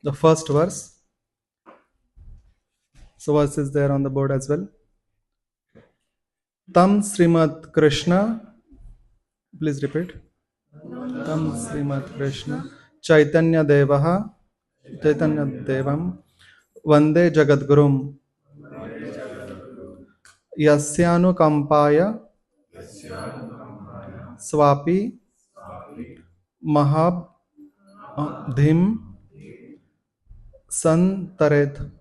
the first verse. So verse is there on the board as well. Tam Srimad Krishna, please repeat. Tam Srimad Krishna Chaitanya Devaha Chaitanya Devam Vande Jagadgurum Yasyanukampaya Swapi Mahabdhim Santaret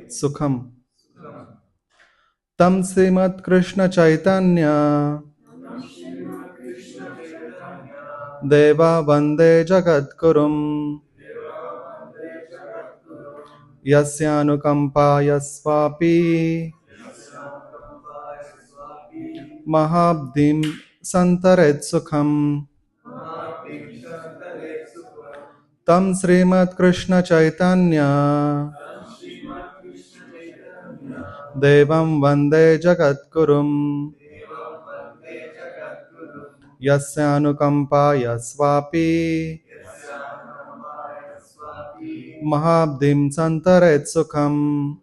Sukham. Tam Srimad Krishna Chaitanya Deva Vande Jagadgurum Yasyanukampaya Swapi Mahabdim Santaret Sukham. Tam Srimad Krishna Chaitanya Devam Vande Jagadgurum Yasyanukampaya Swapi Mahabdim Santaret Sukham.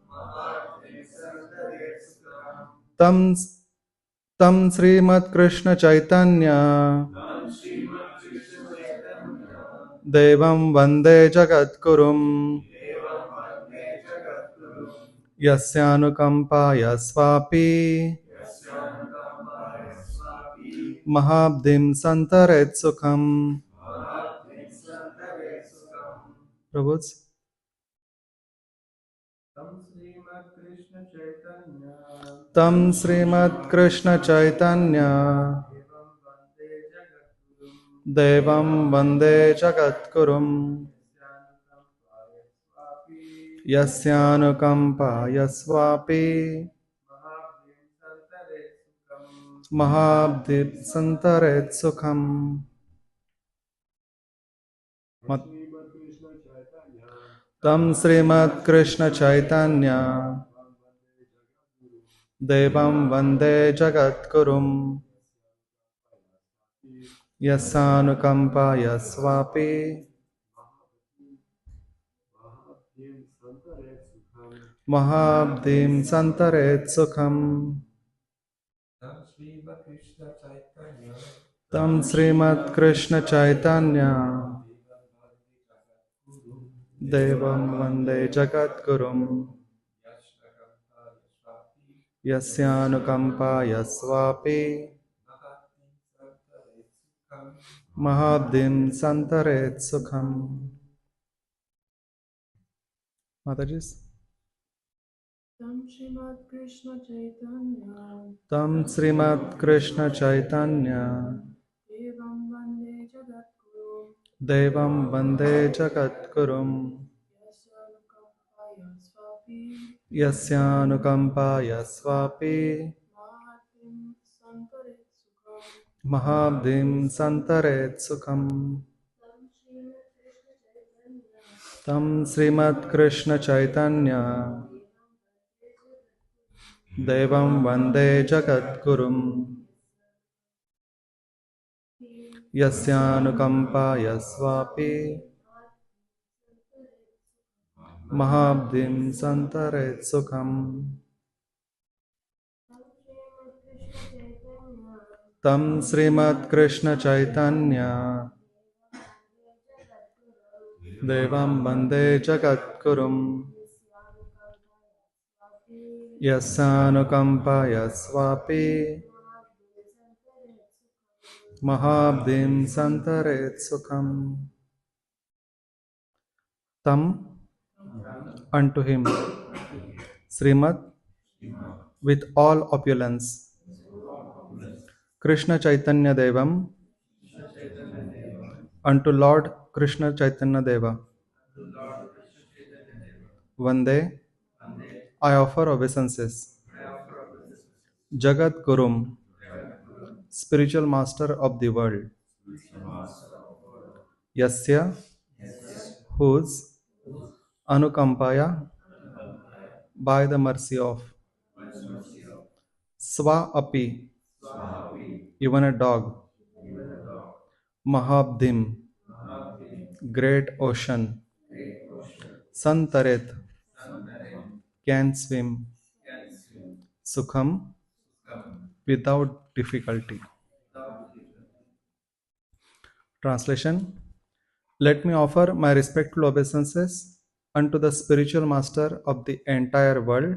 Tam Tam Srimad Krishna Chaitanya Devam Vande Jagadgurum Yasyanukampaya Swapi Mahabdim Santaret Sukham. Prabhu's Tam Srimad Krishna Chaitanya Devam Vande Jagadgurum Yasyanukampaya Swapi Mahabdim Santaret Sukham. Tam Srimad Krishna Chaitanya Devam Vande Jagadgurum Yasyanukampaya Swapi Mahabdim Santaret Sukham. Tam Srimad Krishna Chaitanya Devam Vande Jagadgurum Yasyanukampaya Swapi Mahabdim Santaret Sukham. Matajis. Tam Srimad Krishna Chaitanya Tam Srimad Krishna Chaitanya Devam Vande Jagadguru Devam Vande Jagadgurum Yasyanukampaya Swapi Yasyanukampaya Swapi Mahatim Santaret Sukham. Mahabdim Santaret Sukham. Tam Srimad Krishna Chaitanya Devam Vande Jagadgurum Yasyanukampaya Swapi Mahabdim Santaret Sukham. Tam Srimad Krishna Chaitanya Devam Vande Jagadgurum Yasyanukampaya Swapi Mahabdim Santaret Sukham. Tam unto him Srimad with all opulence Krishna Chaitanya Devam unto Lord Krishna Chaitanya Deva Vande I offer obeisances Jagat Gurum spiritual master of the world Yasya whose Anukampaya by the mercy of Swa Api even a dog Mahabdim great ocean Santaret can swim Sukham without difficulty. Translation: Let me offer my respectful obeisances unto the spiritual master of the entire world,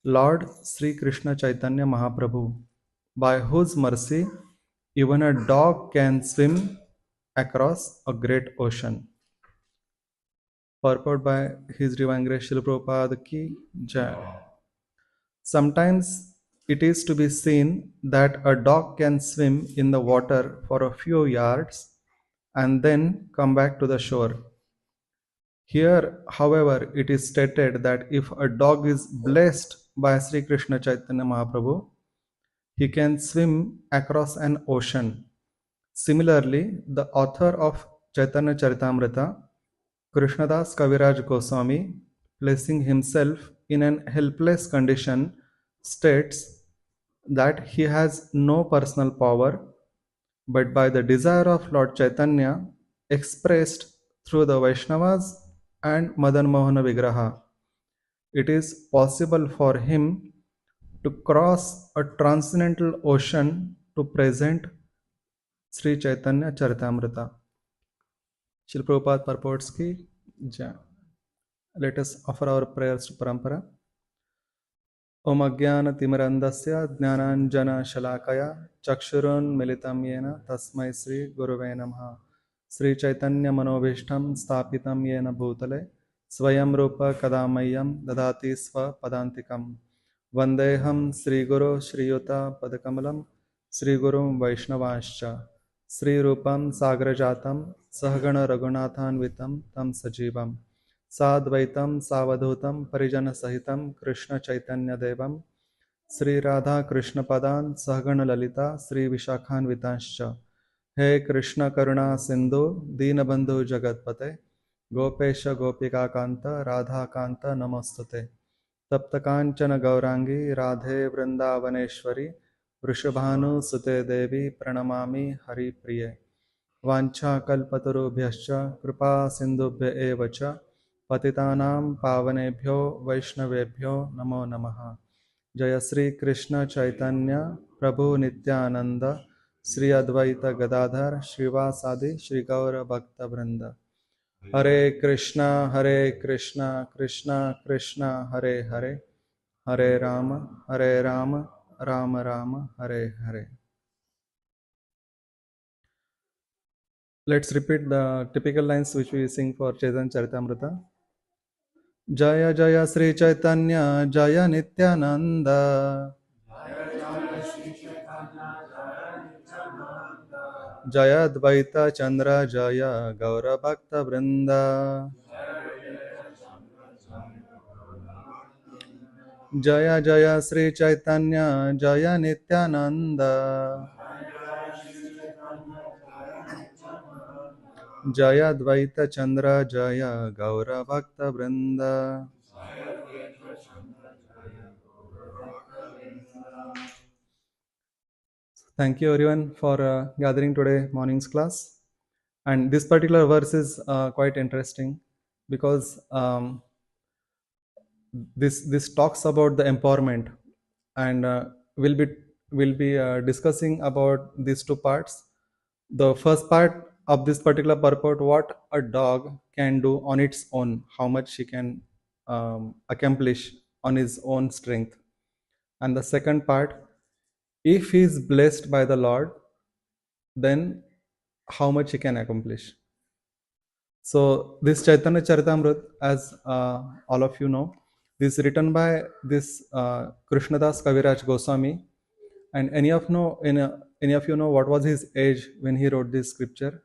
Lord Sri Krishna Chaitanya Mahaprabhu, by whose mercy even a dog can swim across a great ocean. Purport by His Divine Grace Srila Prabhupada Ki Jai. Sometimes it is to be seen that a dog can swim in the water for a few yards and then come back to the shore. Here, however, it is stated that if a dog is blessed by Sri Krishna Chaitanya Mahaprabhu, he can swim across an ocean. Similarly, the author of Chaitanya Charitamrita, Krishnadas Kaviraj Goswami, placing himself in an helpless condition, states that he has no personal power, but by the desire of Lord Chaitanya expressed through the Vaishnavas and Madan Mohana Vigraha, it is possible for him to cross a transcendental ocean to present Sri Chaitanya Charitamrita. Srila Prabhupada purports ki Jai. Let us offer our prayers to Parampara. Om Ajnana-timirandasya Jnananjana-shalakaya Chakshurunmilitam Yena Tasmai Sri Guruve Namaha. Sri Chaitanya Manobhishtam Stapitam Yena Bhutale Swayam Rupa Kadamayam Dadati Sva Padantikam. Vandeham Sri Guru Sri Yuta Padakamalam Sri Gurum Vaishnavascha Sri Rupam Sagrajatam Sahagana Raghunathanvitam Tam Sajivam Sadvaitam Savadhutam Parijana Sahitam Krishna Chaitanya Devam Sri Radha Krishna Padan Sahagana Lalita Sri Vishakhan Vitanscha. He Krishna Karuna Sindhu Deenabandhu Jagatpate Gopesha Gopika Kanta Radha Kanta Namostate Tapta Kanchana Gaurangi Radhe Vrindavaneshwari Vrishabhanu Sute Devi Pranamami Hari Priye Vancha Kalpatarubhyascha Kripa Sindhubhya Evacha Patitanam Pavanebhyo Vaishnavebhyo Namo Namaha. Jaya Sri Krishna Chaitanya Prabhu Nityananda Sri Advaita Gadadhar Srivasadi Sri Gaura Bhakta Vrinda. Hare Krishna Krishna Krishna Hare Hare Hare Rama Rama Rama Hare Hare. Let's repeat the typical lines which we sing for Chaitanya Charitamrita. Jaya Jaya Sri Chaitanya Jaya Nityananda Jaya Advaita Chandra Jaya Gaura Bhakta Vrinda. Jaya Jaya Sri Chaitanya Jaya Nityananda Jaya Advaita Chandra Jaya Gaura Bhakta Vrinda. Thank you everyone for gathering today morning's class. And this particular verse is quite interesting because this talks about the empowerment, and we'll be discussing about these two parts. The first part of this particular purport, what a dog can do on its own, how much he can accomplish on his own strength. And the second part, if he is blessed by the Lord, then how much he can accomplish. So this Chaitanya Charitamrita, as all of you know, this is written by this Krishnadas Kaviraj Goswami. And any of you know what was his age when he wrote this scripture?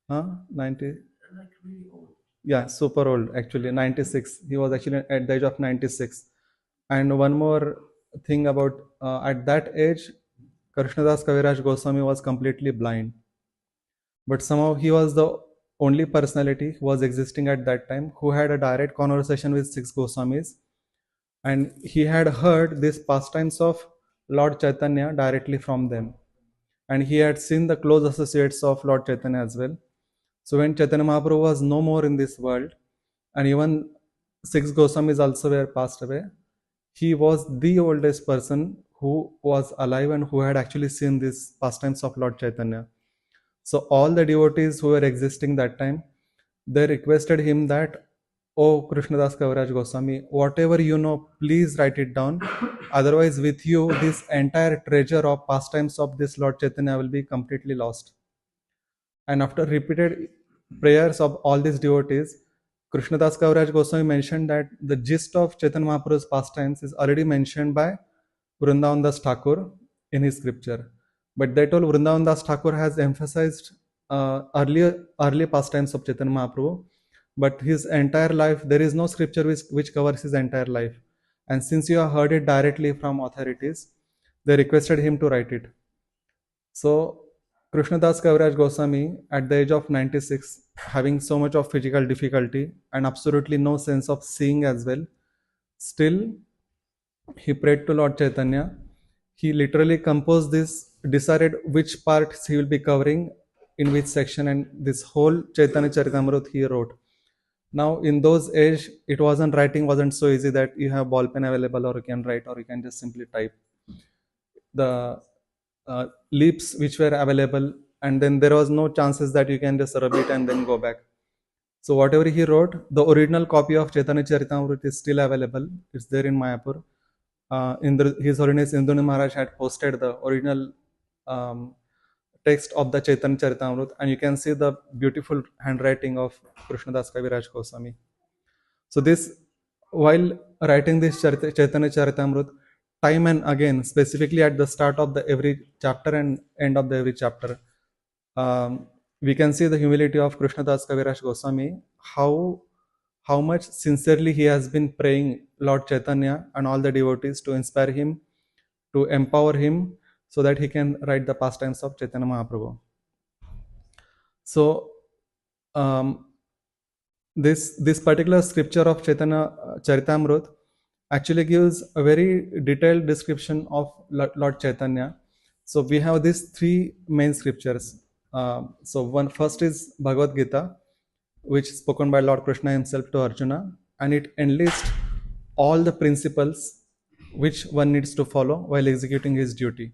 90? Like really old. Yeah, super old actually, 96. He was actually at the age of 96. And one more thing about at that age, Krishnadas Kaviraj Goswami was completely blind. But somehow he was the only personality who was existing at that time who had a direct conversation with six Goswamis, and he had heard these pastimes of Lord Chaitanya directly from them, and he had seen the close associates of Lord Chaitanya as well. So when Chaitanya Mahaprabhu was no more in this world, and even six Goswamis also were passed away, he was the oldest person who was alive and who had actually seen these pastimes of Lord Chaitanya. So all the devotees who were existing that time, they requested him that, "Oh Krishnadas Kaviraj Goswami, whatever you know, please write it down. Otherwise, with you, this entire treasure of pastimes of this Lord Chaitanya will be completely lost." And after repeated prayers of all these devotees, Krishnadas Kaviraj Goswami mentioned that the gist of Chaitanya Mahaprabhu's pastimes is already mentioned by Vrindavan Das Thakur in his scripture. But they told Vrindavan Das Thakur has emphasized earlier pastimes of Chaitanya Mahaprabhu, but his entire life, there is no scripture which covers his entire life. And since you have heard it directly from authorities, they requested him to write it. So Krishnadas Kaviraj Goswami, at the age of 96, having so much of physical difficulty and absolutely no sense of seeing as well, still he prayed to Lord Chaitanya. He literally composed this, decided which parts he will be covering in which section, and this whole Chaitanya Charitamrita he wrote. Now, in those age, it wasn't writing wasn't so easy that you have ball pen available, or you can write, or you can just simply type. The leaps which were available, and then there was no chances that you can just rub it and then go back. So whatever he wrote, the original copy of Chaitanya Charitamrita is still available. It's there in Mayapur. His Holiness Indra Maharaj had posted the original um, text of the Chaitanya Charitamrita, and you can see the beautiful handwriting of Krishnadas Kaviraj Goswami. So this, while writing this Chaitanya Charitamrita, time and again, specifically at the start of the every chapter and end of the every chapter, we can see the humility of Krishnadas Kaviraj Goswami, how much sincerely he has been praying Lord Chaitanya and all the devotees to inspire him, to empower him, so that he can write the pastimes of Chaitanya Mahaprabhu. So um, this particular scripture of Chaitanya Charitamrita actually gives a very detailed description of Lord Chaitanya. So we have these three main scriptures. So one first is Bhagavad Gita, which is spoken by Lord Krishna himself to Arjuna, and it enlists all the principles which one needs to follow while executing his duty.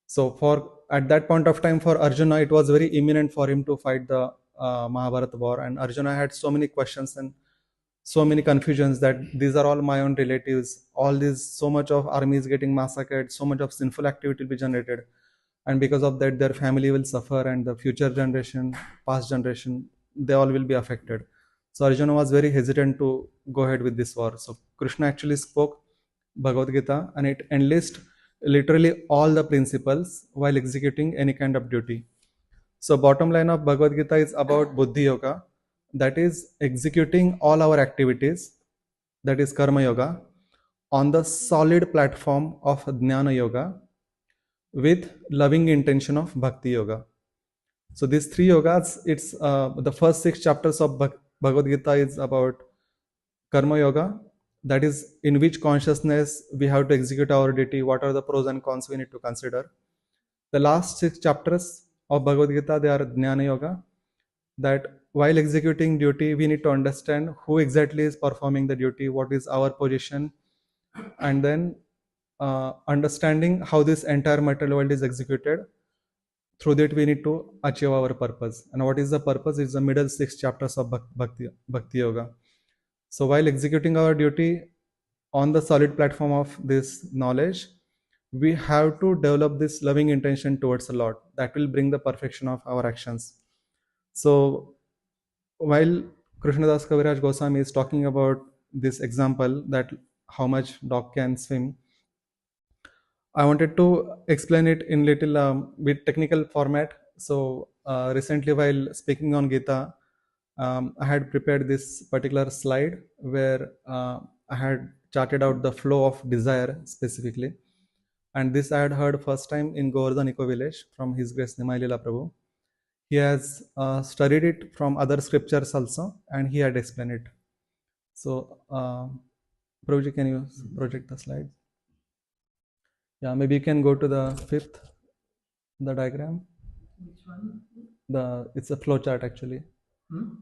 So for at that point of time for Arjuna, it was very imminent for him to fight the Mahabharata war, and Arjuna had so many questions and so many confusions that these are all my own relatives. All this, so much of armies getting massacred, so much of sinful activity will be generated, and because of that, their family will suffer, and the future generation, past generation, they all will be affected. So Arjuna was very hesitant to go ahead with this war. So Krishna actually spoke Bhagavad Gita, and it enlists literally all the principles while executing any kind of duty. So bottom line of Bhagavad Gita is about Buddhi Yoga, that is executing all our activities, that is Karma Yoga, on the solid platform of Jnana Yoga with loving intention of Bhakti Yoga. So these three yogas, it's the first six chapters of Bhagavad Gita is about Karma Yoga, that is in which consciousness we have to execute our duty, what are the pros and cons we need to consider. The last six chapters of Bhagavad Gita, they are Jnana Yoga, that while executing duty, we need to understand who exactly is performing the duty, what is our position, and then understanding how this entire material world is executed. Through that, we need to achieve our purpose. And what is the purpose? It's the middle six chapters of Bhakti Yoga. So while executing our duty on the solid platform of this knowledge, we have to develop this loving intention towards the Lord. That will bring the perfection of our actions. So while Krishnadas Kaviraj Goswami is talking about this example that how much dog can swim, I wanted to explain it in little bit technical format. So recently, while speaking on Gita, I had prepared this particular slide where I had charted out the flow of desire specifically, and this I had heard first time in Govardhan Eco Village from His Grace Nimai Lila Prabhu. He has studied it from other scriptures also, and he had explained it. So, Prabhuji, can you project the slide? Yeah, maybe you can go to the fifth, the diagram. Which one? It's a flow chart actually.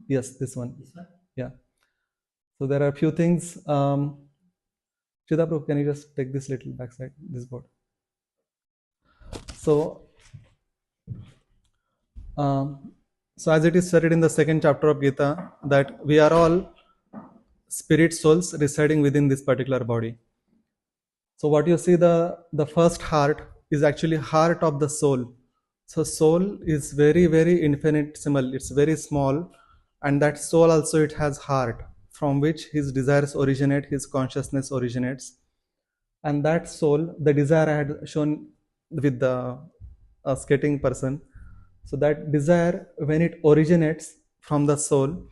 Yes, this one. Yeah. So there are a few things. Chida bro, can you just take this little backside, this board? So, um, so as it is stated in the second chapter of Gita, that we are all spirit souls residing within this particular body. So what you see, the first heart is actually heart of the soul. So soul is very very infinitesimal. It's very small, and that soul also it has heart from which his desires originate, his consciousness originates, and that soul, the desire I had shown with the skating person. So that desire, when it originates from the soul,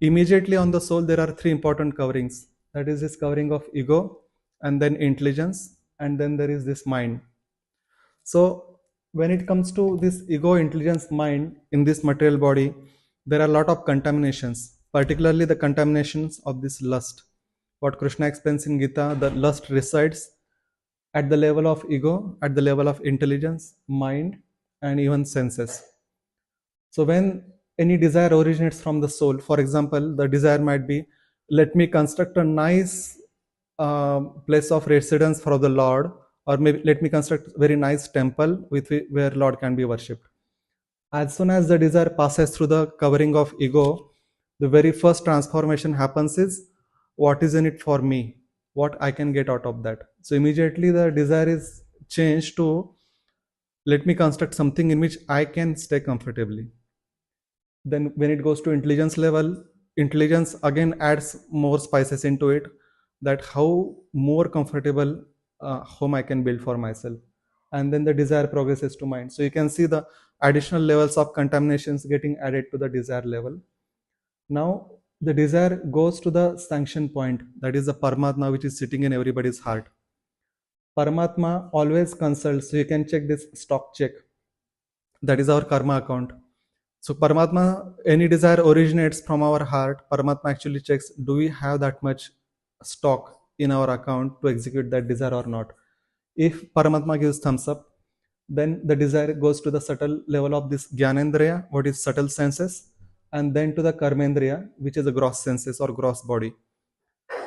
immediately on the soul there are three important coverings. That is this covering of ego, and then intelligence, and then there is this mind. So when it comes to this ego, intelligence, mind in this material body, there are a lot of contaminations, particularly the contaminations of this lust. What Krishna explains in Gita, the lust resides at the level of ego, at the level of intelligence, mind, and even senses. So when any desire originates from the soul, for example, the desire might be, let me construct a nice place of residence for the Lord, or maybe let me construct a very nice temple where Lord can be worshipped. As soon as the desire passes through the covering of ego, the very first transformation happens is, what is in it for me? What I can get out of that? So immediately the desire is changed to, let me construct something in which I can stay comfortably. Then when it goes to intelligence level, intelligence again adds more spices into it, that how more comfortable home I can build for myself. And then the desire progresses to mind. So you can see the additional levels of contaminations getting added to the desire level. Now the desire goes to the sanction point, that is the Paramatma, which is sitting in everybody's heart. Paramatma always consults, so you can check this stock check, that is our karma account. So Paramatma, any desire originates from our heart. Paramatma actually checks, do we have that much stock in our account to execute that desire or not? If Paramatma gives thumbs up, then the desire goes to the subtle level of this Gyanendriya, what is subtle senses, and then to the Karmendriya, which is the gross senses or gross body.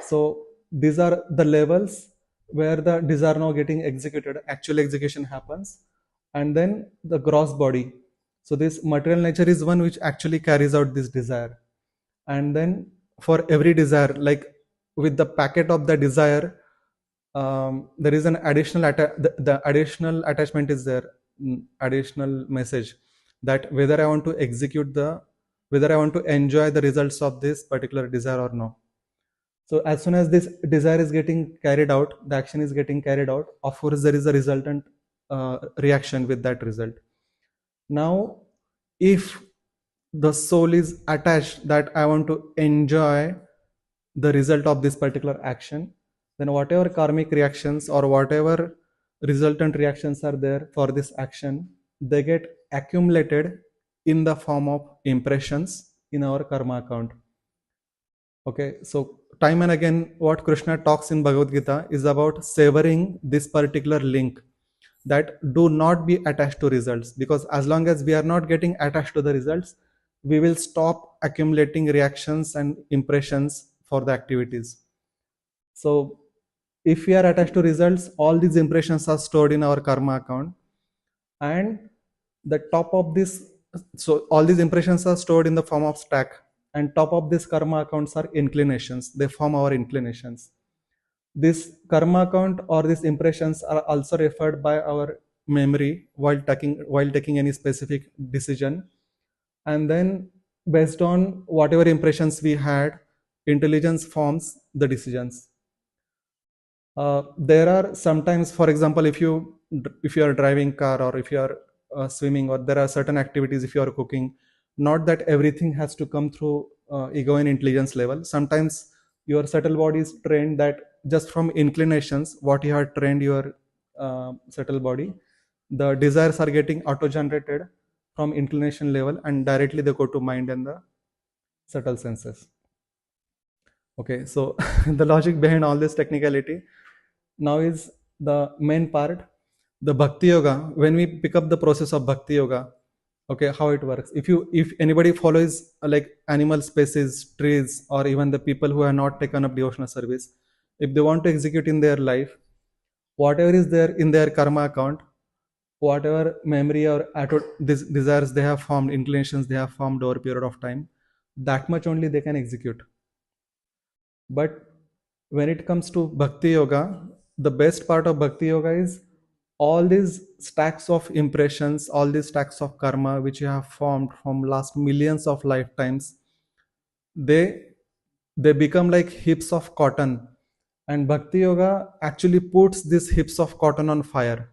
So these are the levels where the desire now getting executed, actual execution happens, and then the gross body. So this material nature is one which actually carries out this desire. And then for every desire, like with the packet of the desire, there is an additional the additional attachment is there, additional message, that whether I want to execute the, whether I want to enjoy the results of this particular desire or no. So as soon as this desire is getting carried out, the action is getting carried out, of course there is a resultant reaction with that result. Now if the soul is attached that I want to enjoy the result of this particular action, then whatever karmic reactions or whatever resultant reactions are there for this action, they get accumulated in the form of impressions in our karma account. Okay, so time and again, what Krishna talks in Bhagavad Gita is about severing this particular link, that do not be attached to results, because as long as we are not getting attached to the results, we will stop accumulating reactions and impressions for the activities. So if we are attached to results, all these impressions are stored in our karma account, and the top of this, so all these impressions are stored in the form of stack, and top of this karma accounts are inclinations, they form our inclinations. This karma account or these impressions are also referred by our memory while taking any specific decision, and then based on whatever impressions we had, intelligence forms the decisions. There are sometimes, for example, if you are driving car, or if you are swimming, or there are certain activities, if you are cooking, not that everything has to come through ego and intelligence level. Sometimes your subtle body is trained that just from inclinations, what you have trained your subtle body, the desires are getting auto generated from inclination level, and directly they go to mind and the subtle senses. Okay, so the logic behind all this technicality now is the main part, the bhakti yoga. When we pick up the process of bhakti yoga, Okay, how it works. If anybody follows like animal species, trees, or even the people who have not taken up devotional service, if they want to execute in their life, whatever is there in their karma account, whatever memory or desires they have formed, inclinations they have formed over a period of time, that much only they can execute. But when it comes to bhakti yoga, the best part of bhakti yoga is all these stacks of impressions, all these stacks of karma which you have formed from last millions of lifetimes, they they become like heaps of cotton, and bhakti yoga actually puts these heaps of cotton on fire.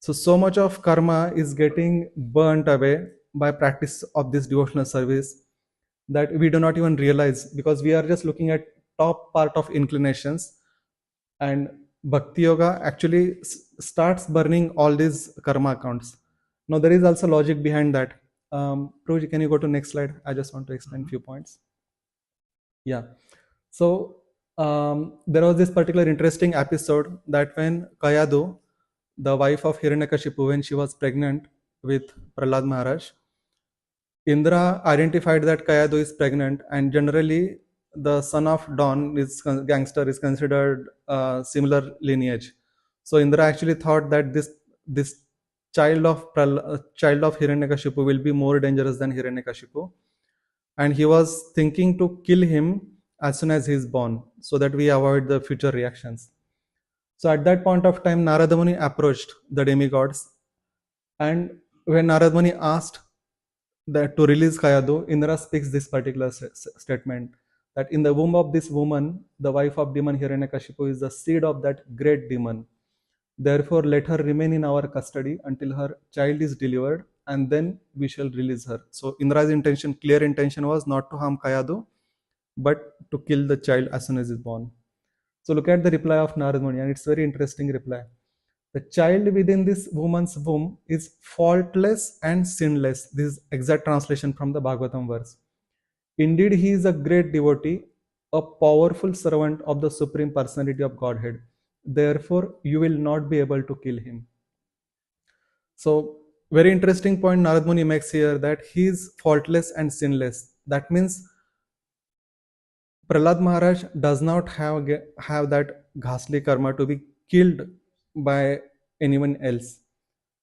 So much of karma is getting burnt away by practice of this devotional service that we do not even realize, because we are just looking at top part of inclinations, and bhakti yoga actually starts burning all these karma accounts. Now there is also logic behind that. Proj, can you go to next slide? I just want to explain few points. Yeah. So there was this particular interesting episode that when Kayadu, the wife of Hiranyakashipu, when she was pregnant with Prahlad Maharaj, Indra identified that Kayadu is pregnant, and generally the son of Don is gangster is considered similar lineage. So Indra actually thought that this child of Hiranyakashipu will be more dangerous than Hiranyakashipu, and he was thinking to kill him as soon as he is born, so that we avoid the future reactions. So at that point of time, Narada Muni approached the demigods, and when Narada Muni asked that to release Kayadu, Indra speaks this particular statement that in the womb of this woman, the wife of demon Hiranyakashipu is the seed of that great demon. Therefore, let her remain in our custody until her child is delivered, and then we shall release her. So Indra's intention, clear intention, was not to harm Kayadu, but to kill the child as soon as it's born. So look at the reply of Narad Muni, and it's very interesting reply. The child within this woman's womb is faultless and sinless. This is exact translation from the Bhagavatam verse. Indeed, he is a great devotee, a powerful servant of the Supreme Personality of Godhead. Therefore, you will not be able to kill him. So, very interesting point Narad Muni makes here, that he is faultless and sinless. That means Prahlad Maharaj does not have that ghastly karma to be killed by anyone else.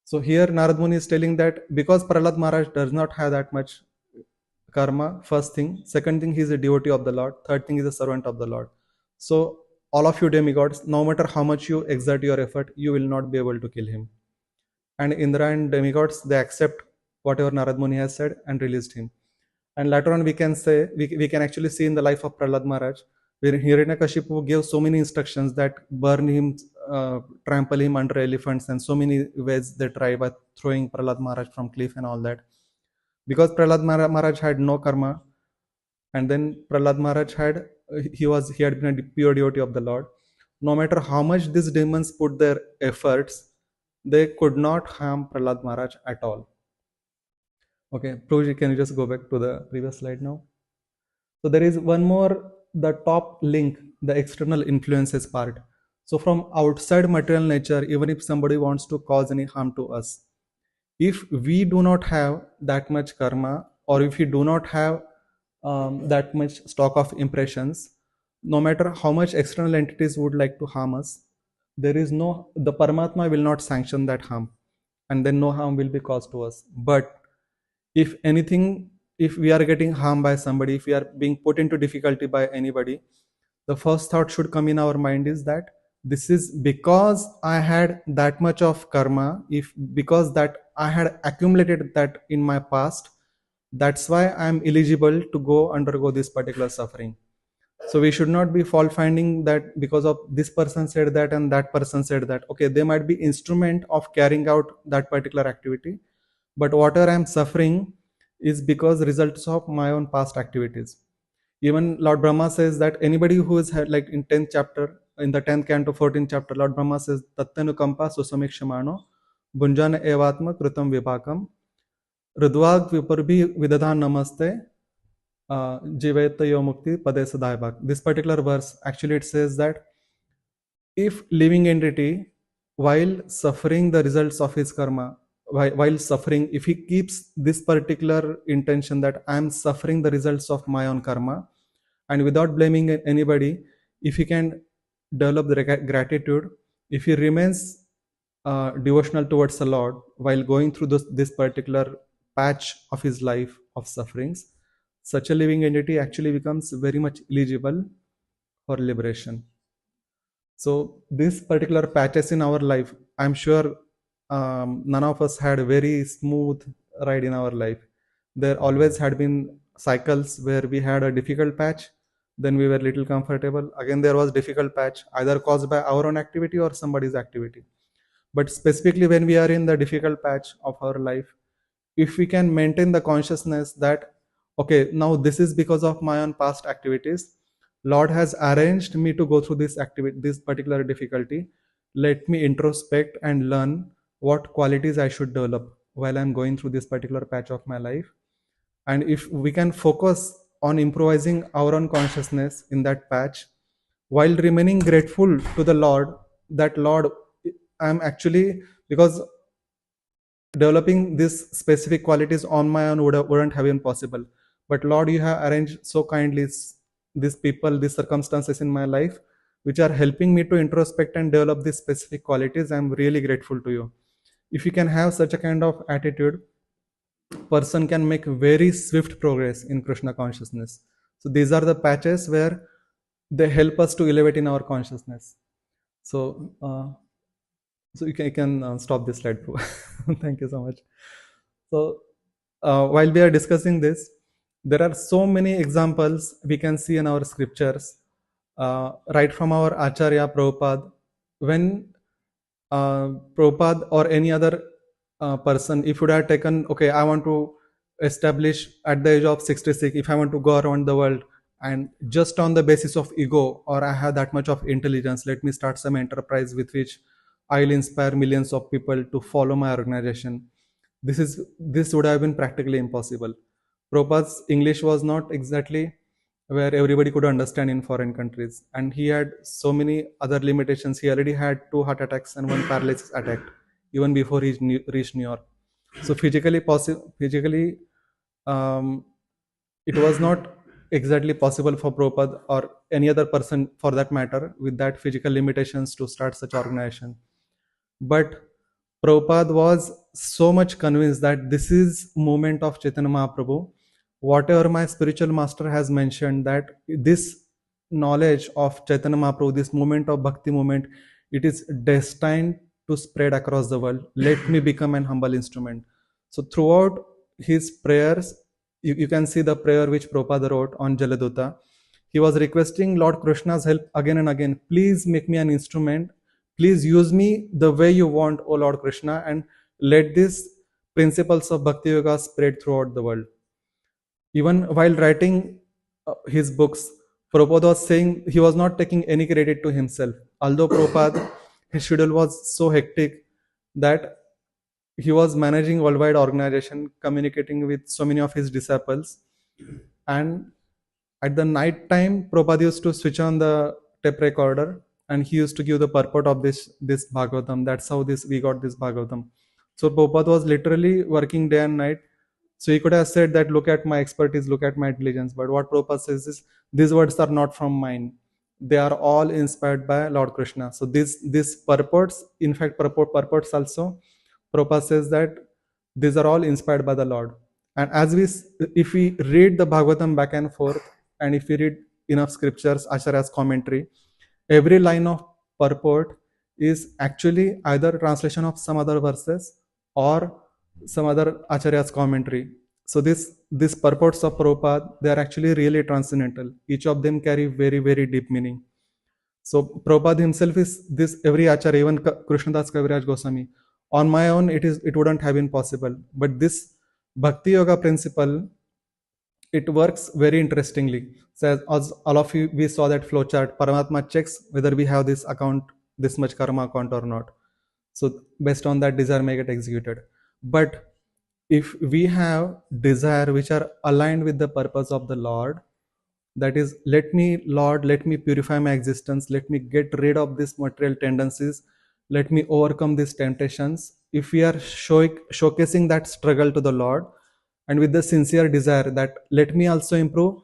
So here Narad Muni is telling that because Prahlad Maharaj does not have that much karma, first thing. Second thing, he is a devotee of the Lord. Third thing, he is a servant of the Lord. So all of you demigods, no matter how much you exert your effort, you will not be able to kill him. And Indra and demigods, they accept whatever Narad Muni has said and released him. And later on, we can actually see in the life of Prahlad Maharaj, where Hiranyakashipu gave so many instructions that burn him, trample him under elephants, and so many ways they try by throwing Prahlad Maharaj from cliff and all that. Because Prahlad Maharaj had no karma, and then Prahlad Maharaj he had been a pure devotee of the Lord. No matter how much these demons put their efforts, they could not harm Prahlad Maharaj at all. Okay, Prabhuji, can you just go back to the previous slide now? So there is one more, the top link, the external influences part. So from outside material nature, even if somebody wants to cause any harm to us, if we do not have that much karma, or if we do not have that much stock of impressions, no matter how much external entities would like to harm us, the Paramatma will not sanction that harm, and then no harm will be caused to us. But if anything, if we are getting harmed by somebody, if we are being put into difficulty by anybody, the first thought should come in our mind is that this is because I had that much of karma, if because that I had accumulated that in my past, that's why I am eligible to go undergo this particular suffering. So we should not be fault finding that because of this person said that and that person said that. Okay, they might be instrument of carrying out that particular activity, but whatever I am suffering is because results of my own past activities. Even Lord Brahma says that anybody who is had, like in 10th chapter, in the 10th canto 14th chapter, Lord Brahma says Tattanukampa Susamikshmano Bunjana Evatma Krutam Vipakam Rudvag Viparbi Vidadhan Namaste Jivetayo Mukti Pade Sadaibak. This particular verse actually it says that if living entity, while suffering the results of his karma, while suffering, if he keeps this particular intention that I am suffering the results of my own karma, and without blaming anybody, if he can develop the gratitude, if he remains devotional towards the Lord while going through this particular patch of his life of sufferings, such a living entity actually becomes very much eligible for liberation. So these particular patches in our life, I'm sure none of us had a very smooth ride in our life. There always had been cycles where we had a difficult patch, then we were little comfortable. Again, there was difficult patch, either caused by our own activity or somebody's activity. But specifically when we are in the difficult patch of our life, if we can maintain the consciousness that, okay, now this is because of my own past activities, Lord has arranged me to go through this activity, this particular difficulty. Let me introspect and learn what qualities I should develop while I'm going through this particular patch of my life. And if we can focus on improvising our own consciousness in that patch while remaining grateful to the Lord, that Lord, I'm actually, because developing these specific qualities on my own wouldn't have been possible. But Lord, you have arranged so kindly these people, these circumstances in my life, which are helping me to introspect and develop these specific qualities. I'm really grateful to you. If you can have such a kind of attitude, person can make very swift progress in Krishna consciousness. So these are the patches where they help us to elevate in our consciousness. So you can stop this slide, bro. Thank you so much. So while we are discussing this, there are so many examples we can see in our scriptures, right from our Acharya Prabhupada. When Prabhupada or any other person, if would have taken, okay, I want to establish at the age of 66, if I want to go around the world, and just on the basis of ego, or I have that much of intelligence, let me start some enterprise with which I'll inspire millions of people to follow my organization. This would have been practically impossible. Prabhupada's English was not exactly where everybody could understand in foreign countries, and he had so many other limitations. He already had 2 heart attacks and 1 paralysis attack even before he reached New York. So physically, um, it was not exactly possible for Prabhupada or any other person for that matter with that physical limitations to start such organization. But Prabhupada was so much convinced that this is movement of Chaitanya Mahaprabhu. Whatever my spiritual master has mentioned, that this knowledge of Chaitanya Mahaprabhu, this movement of Bhakti movement, it is destined to spread across the world. Let me become an humble instrument. So throughout his prayers, you can see the prayer which Prabhupada wrote on Jaladuta. He was requesting Lord Krishna's help again and again. Please make me an instrument. Please use me the way you want, O Lord Krishna, and let these principles of Bhakti Yoga spread throughout the world. Even while writing his books, Prabhupada was saying he was not taking any credit to himself. Although Prabhupada, his schedule was so hectic that he was managing worldwide organization, communicating with so many of his disciples, and at the night time, Prabhupada used to switch on the tape recorder and he used to give the purport of this Bhagavatam. That's how this we got this Bhagavatam. So Prabhupada was literally working day and night. So he could have said that look at my expertise, look at my intelligence. But what Prabhupada says is these words are not from mine. They are all inspired by Lord Krishna. So this purports, in fact, purports also, Prabhupada says that these are all inspired by the Lord. And if we read the Bhagavatam back and forth, and if we read enough scriptures, Acharya's commentary, every line of purport is actually either translation of some other verses or some other Acharya's commentary. So these purports of Prabhupada, they are actually really transcendental. Each of them carry very, very deep meaning. So Prabhupada himself is this every Acharya, even Krishnadas Kaviraj Goswami. On my own, it wouldn't have been possible. But this Bhakti Yoga principle, it works very interestingly. So as all of you, we saw that flow chart. Paramatma checks whether we have this account, this much karma account or not. So based on that, desire may get executed. But if we have desire which are aligned with the purpose of the Lord, that is, Lord, let me purify my existence, let me get rid of these material tendencies, let me overcome these temptations, if we are showcasing that struggle to the Lord, and with the sincere desire that let me also improve,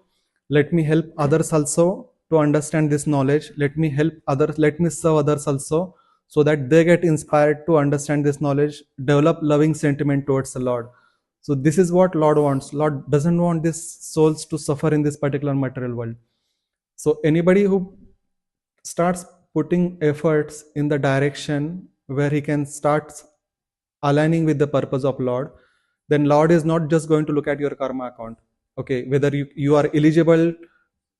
let me help others also to understand this knowledge, let me help others, let me serve others also, so that they get inspired to understand this knowledge, develop loving sentiment towards the Lord. So this is what Lord wants. Lord doesn't want these souls to suffer in this particular material world. So anybody who starts putting efforts in the direction where he can start aligning with the purpose of Lord, then Lord is not just going to look at your karma account, okay, whether you are eligible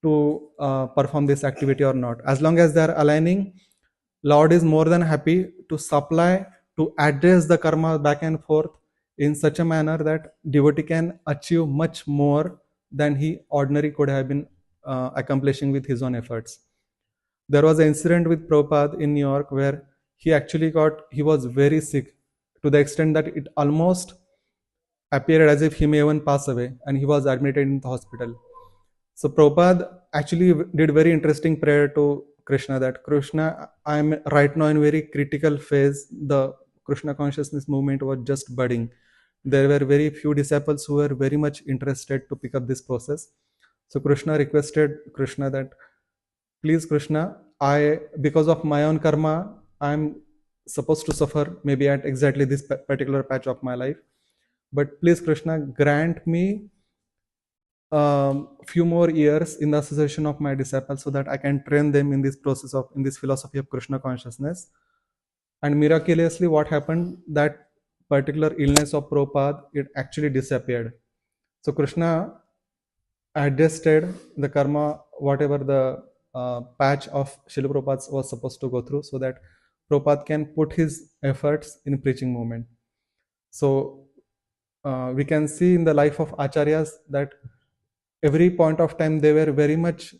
to perform this activity or not. As long as they are aligning, Lord is more than happy to supply, to address the karma back and forth in such a manner that devotee can achieve much more than he ordinary could have been accomplishing with his own efforts. There was an incident with Prabhupada in New York where he was very sick to the extent that it almost appeared as if he may even pass away, and he was admitted in the hospital. So Prabhupada actually did very interesting prayer to Krishna that Krishna, I am right now in very critical phase. The Krishna consciousness movement was just budding. There were very few disciples who were very much interested to pick up this process. So Krishna requested Krishna that, please Krishna, I, because of my own karma, I'm supposed to suffer maybe at exactly this particular patch of my life. But please Krishna, grant me few more years in the association of my disciples so that I can train them in this process of, in this philosophy of Krishna consciousness. And miraculously, what happened, that particular illness of Prabhupada, it actually disappeared. So Krishna adjusted the karma, whatever the patch of Srila Prabhupada was supposed to go through, so that Prabhupada can put his efforts in preaching movement. So we can see in the life of acharyas that every point of time they were very much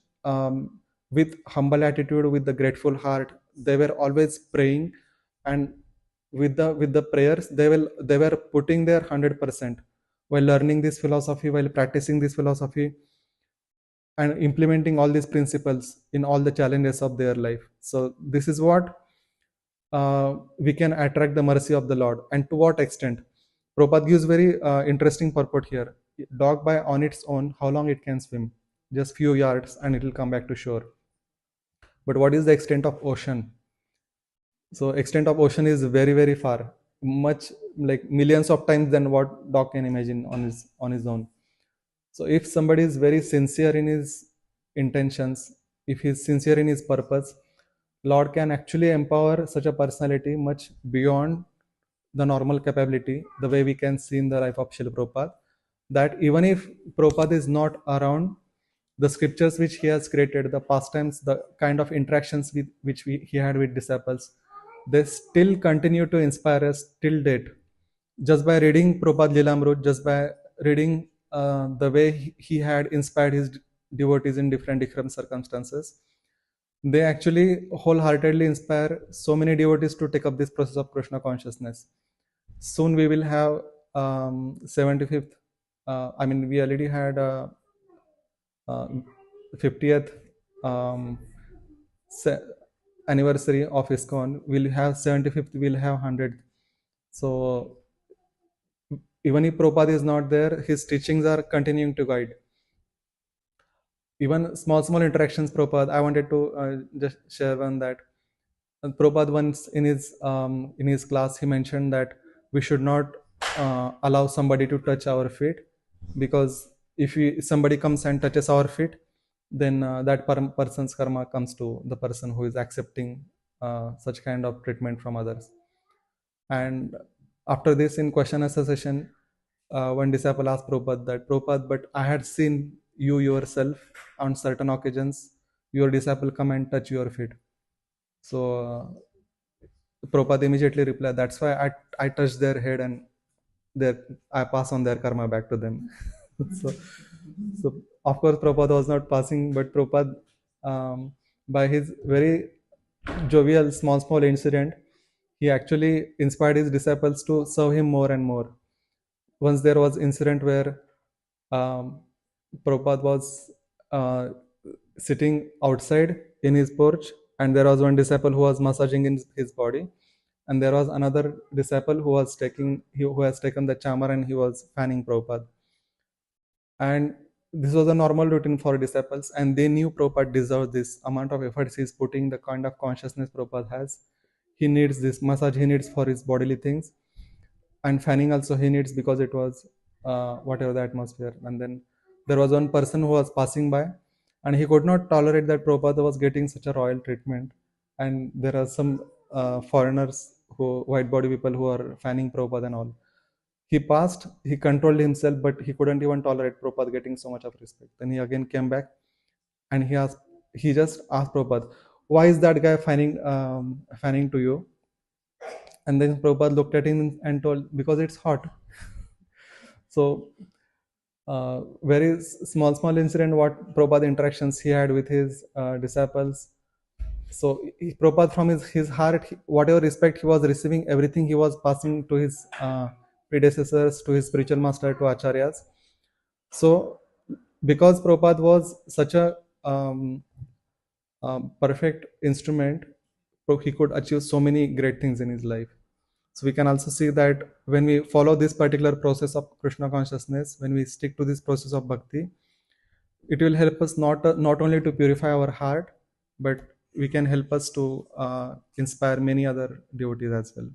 with humble attitude, with the grateful heart. They were always praying, and with the prayers they were putting their 100% while learning this philosophy, while practicing this philosophy, and implementing all these principles in all the challenges of their life. So this is what we can attract the mercy of the Lord. And to what extent? Prabhupada gives very interesting purport here. Dog by on its own, how long it can swim? Just few yards and it will come back to shore. But what is the extent of ocean? So extent of ocean is very, very far, much like millions of times than what dog can imagine on his own. So if somebody is very sincere in his intentions, if he is sincere in his purpose, Lord can actually empower such a personality much beyond the normal capability, the way we can see in the life of Srila Prabhupada, that even if Prabhupada is not around, the scriptures which he has created, the pastimes, the kind of interactions with which he had with disciples, they still continue to inspire us till date. Just by reading Prabhupada Lilamrut, just by reading the way he had inspired his devotees in different circumstances, they actually wholeheartedly inspire so many devotees to take up this process of Krishna consciousness. Soon we will have 75th. I mean, we already had 50th um, anniversary of ISKCON. We'll have 75th. We'll have 100th. So even if Prabhupada is not there, his teachings are continuing to guide. Even small interactions, Prabhupada. I wanted to just share one that Prabhupada once in his class he mentioned that we should not allow somebody to touch our feet, because if somebody comes and touches our feet, then that person's karma comes to the person who is accepting such kind of treatment from others. And after this, in question answer session, one disciple asked Prabhupada that, Prabhupada, but I had seen you yourself on certain occasions, your disciple come and touch your feet. So Prabhupada immediately replied, that's why I touch their head and I pass on their karma back to them. so, so of course Prabhupada was not passing, but Prabhupada, by his very jovial small incident, he actually inspired his disciples to serve him more and more. Once there was incident where um, Prabhupada was sitting outside in his porch, and there was one disciple who was massaging in his body, and there was another disciple who has taken the chamar and he was fanning Prabhupada. And this was a normal routine for disciples, and they knew Prabhupada deserved this amount of efforts he's putting, the kind of consciousness Prabhupada has. He needs this massage, he needs for his bodily things, and fanning also he needs because it was whatever the atmosphere. And then there was one person who was passing by, and he could not tolerate that Prabhupada was getting such a royal treatment. And there are some foreigners, white body people, who are fanning Prabhupada and all. He passed, he controlled himself, but he couldn't even tolerate Prabhupada getting so much of respect. Then he again came back, and he just asked Prabhupada, "Why is that guy fanning to you?" And then Prabhupada looked at him and told, "Because it's hot." So, very small incident. What Prabhupada interactions he had with his disciples. So, Prabhupada from his heart, whatever respect he was receiving, everything he was passing to his predecessors, to his spiritual master, to acharyas. So, because Prabhupada was such a perfect instrument, he could achieve so many great things in his life. So we can also see that when we follow this particular process of Krishna consciousness, when we stick to this process of bhakti, it will help us not only to purify our heart, but we can help us to inspire many other devotees as well.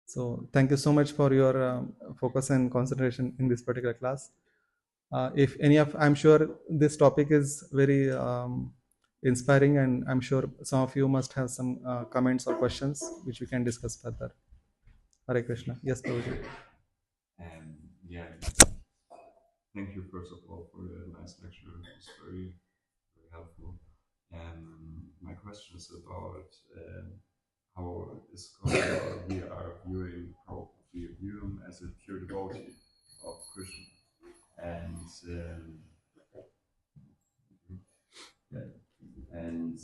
So thank you so much for your focus and concentration in this particular class. If any of, I'm sure this topic is very inspiring, and I'm sure some of you must have some comments or questions which we can discuss further. Hare Krishna. Yes, Prabhuji. And yeah, thank you first of all for the nice lecture. It was very helpful. My question is about how is we are viewing Prabhupada. We view him as a pure devotee of Krishna, and yeah, and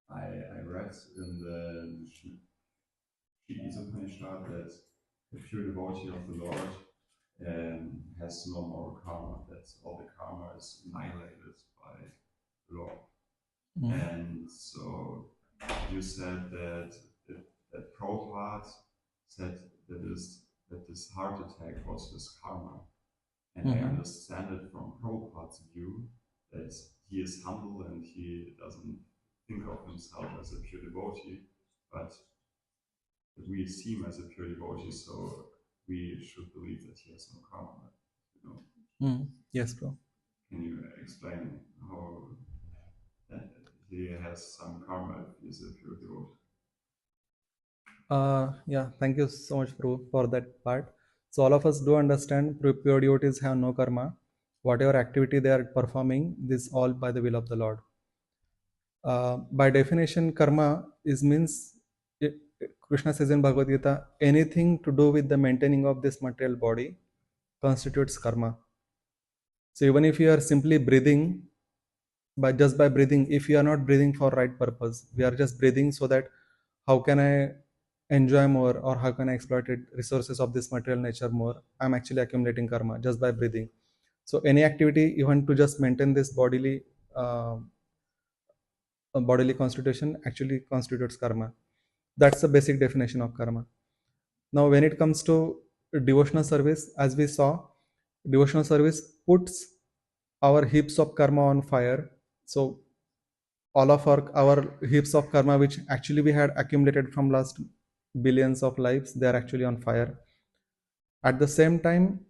I read in the Shri Upanishad that the pure devotee of the Lord has no more karma, that all the karma is annihilated by the Lord. And so you said that Prabhupada said that this heart attack was his karma. And I understand it from Prabhupada's view that he is humble and he doesn't think of himself as a pure devotee, but we see him as a pure devotee, so we should believe that he has no karma. You know? Yes, bro. Can you explain how he has some karma if he is a pure devotee? Yeah, thank you so much, Prabhu, for that part. So all of us do understand pure devotees have no karma. Whatever activity they are performing, this all by the will of the Lord. By definition, karma is means, Krishna says in Bhagavad Gita, anything to do with the maintaining of this material body constitutes karma. So even if you are simply breathing, just by breathing, if you are not breathing for right purpose, we are just breathing so that how can I enjoy more, or how can I exploit resources of this material nature more, I'm actually accumulating karma just by breathing. So any activity, even to just maintain this bodily constitution, actually constitutes karma. That's the basic definition of karma. Now when it comes to devotional service, as we saw, devotional service puts our heaps of karma on fire. So all of our heaps of karma, which actually we had accumulated from last billions of lives, they are actually on fire. At the same time,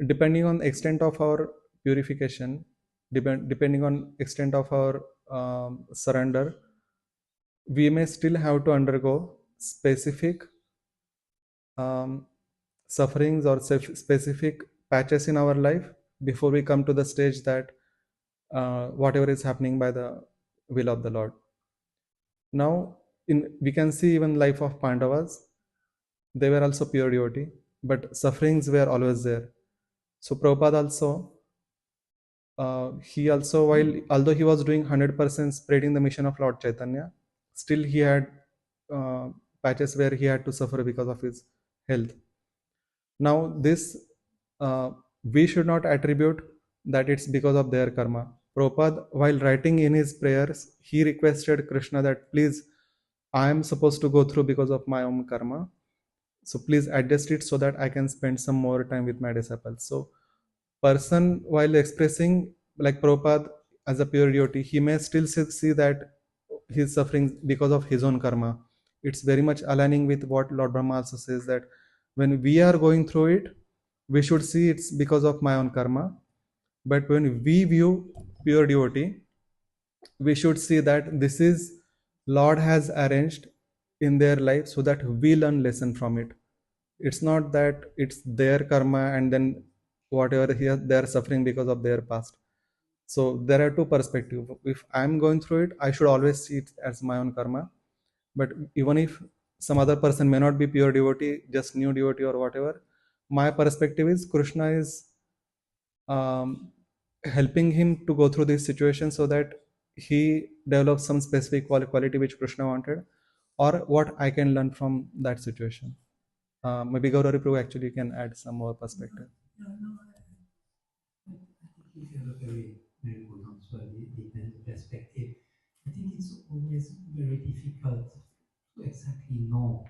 depending on the extent of our purification, depending on extent of our surrender, we may still have to undergo specific sufferings or specific patches in our life before we come to the stage that whatever is happening by the will of the Lord. Now, we can see even life of Pandavas, they were also pure devotee, but sufferings were always there. So Prabhupada also, he also, although he was doing 100% spreading the mission of Lord Chaitanya, still he had patches where he had to suffer because of his health. Now this, we should not attribute that it's because of their karma. Prabhupada, while writing in his prayers, he requested Krishna that please, I am supposed to go through because of my own karma. So please adjust it so that I can spend some more time with my disciples. So person while expressing like Prabhupada as a pure devotee, he may still see that he's suffering because of his own karma. It's very much aligning with what Lord Brahma also says, that when we are going through it, we should see it's because of my own karma. But when we view pure devotee, we should see that this is Lord has arranged in their life so that we learn lesson from it. It's not that it's their karma and then whatever here they are suffering because of their past. So there are two perspectives. If I'm going through it, I should always see it as my own karma. But even if some other person may not be pure devotee, just new devotee or whatever, my perspective is Krishna is um, helping him to go through this situation so that he develops some specific quality which Krishna wanted, or what I can learn from that situation. Maybe Gaurav Prabhu actually can add some more perspective. No, no, I think you have a very, very good answer, the perspective. I think it's always very difficult to exactly know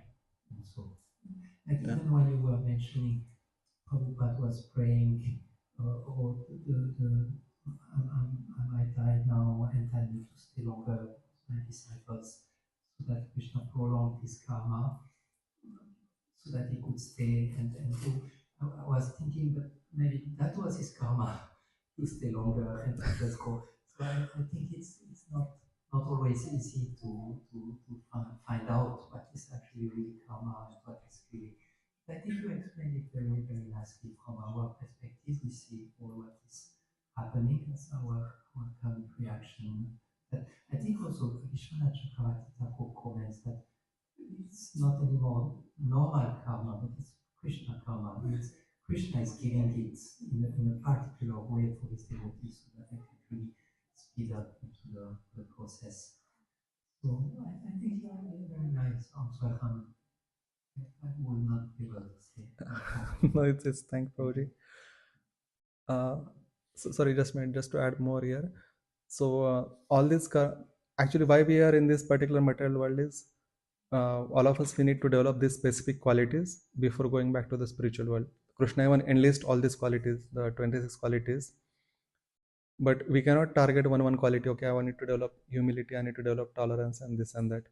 also. Like Yeah. even when you were mentioning Prabhupada was praying, or I might die now and I need to stay longer with my disciples so that Krishna prolonged his karma so that he could stay and do. I was thinking that maybe that was his karma to stay longer and to just go. So I think it's not always easy to find out what is actually really karma and what is really. I think you explained it very, very nicely from our perspective. We see all what is happening as our current reaction. But I think also Vishwanath Chakravarti Thakur comments that it's not anymore normal karma, but it's Krishna karma. It's Krishna is giving it in a particular way for his devotees so that they can really speed up into the process. So I think you are very nice answer. I will not be able to say. No, it's thank Prabhuji. So sorry, just to add more here. So all this actually why we are in this particular material world is all of us we need to develop these specific qualities before going back to the spiritual world. Krishna even enlist all these qualities, the 26 qualities, but we cannot target one quality. Okay, I need to develop humility, I need to develop tolerance and this and that.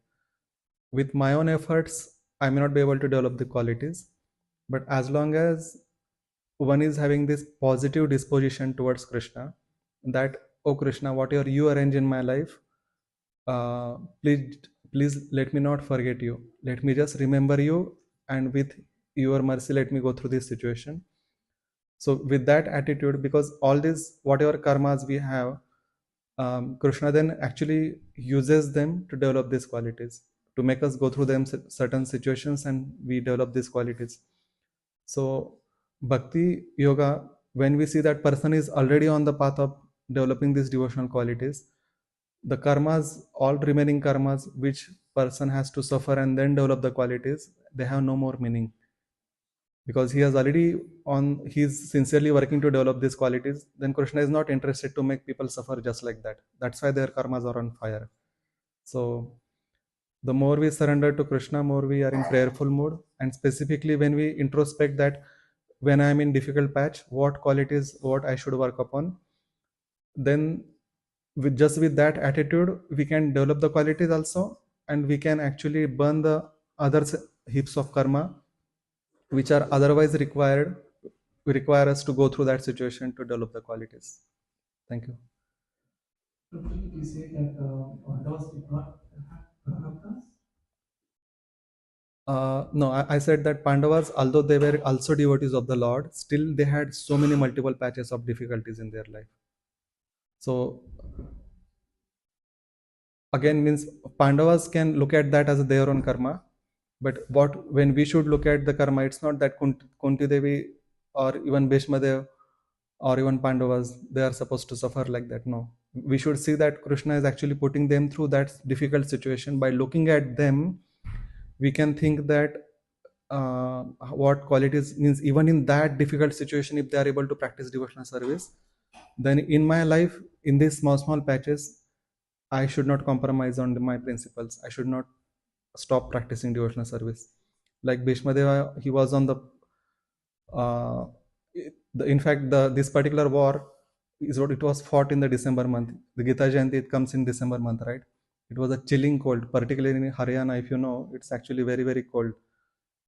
With my own efforts, I may not be able to develop the qualities, but as long as one is having this positive disposition towards Krishna, that oh Krishna, whatever you arrange in my life, uh, please please let me not forget you, let me just remember you, and with your mercy let me go through this situation. So with that attitude, because all these whatever karmas we have, Krishna then actually uses them to develop these qualities, to make us go through them certain situations, and we develop these qualities. So bhakti yoga, when we see that person is already on the path of developing these devotional qualities, the karmas, all remaining karmas which person has to suffer and then develop the qualities, they have no more meaning, because he has already he's sincerely working to develop these qualities. Then Krishna is not interested to make people suffer just like that. That's why their karmas are on fire. So the more we surrender to Krishna, more we are in prayerful mode, and specifically when we introspect that when I am in difficult patch, what qualities what I should work upon, then with that attitude we can develop the qualities also, and we can actually burn the other heaps of karma which are otherwise require us to go through that situation to develop the qualities. Thank you. So could you say that Pandavas did not have this? No, I said that Pandavas, although they were also devotees of the Lord, still they had so many multiple patches of difficulties in their life. So again, means Pandavas can look at that as their own karma, but what when we should look at the karma, it's not that Kunti Devi or even Bhishma Dev or even Pandavas they are supposed to suffer like that. No, we should see that Krishna is actually putting them through that difficult situation. By looking at them, we can think that what qualities means even in that difficult situation, if they are able to practice devotional service, then in my life in these small patches I should not compromise on my principles. I should not stop practicing devotional service. Like Bhishma Deva, he was on the uh, in fact, this particular war is what it was fought in the December month. The Gita Jayanti, it comes in December month, right? It was a chilling cold, particularly in Haryana. If you know, it's actually very very cold.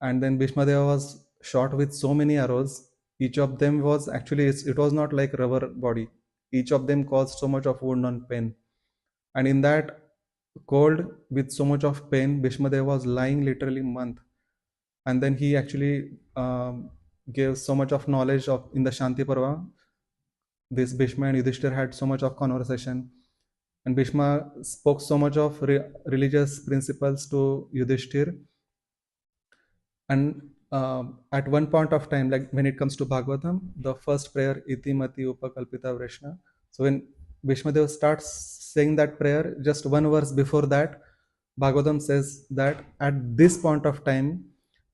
And then Bhishma Deva was shot with so many arrows. Each of them was actually, it was not like rubber body. Each of them caused so much of wound and pain. And in that cold, with so much of pain, Bhishma Deva was lying literally month. And then he actually gave so much of knowledge of in the Shanti Parva. This Bhishma and Yudhishthir had so much of conversation, and Bhishma spoke so much of religious principles to Yudhishthir. And at one point of time, like when it comes to Bhagavatam, the first prayer, Iti Mati Upakalpita Vrishna. So when Bhishma Dev starts saying that prayer, just one verse before that, Bhagavatam says that at this point of time,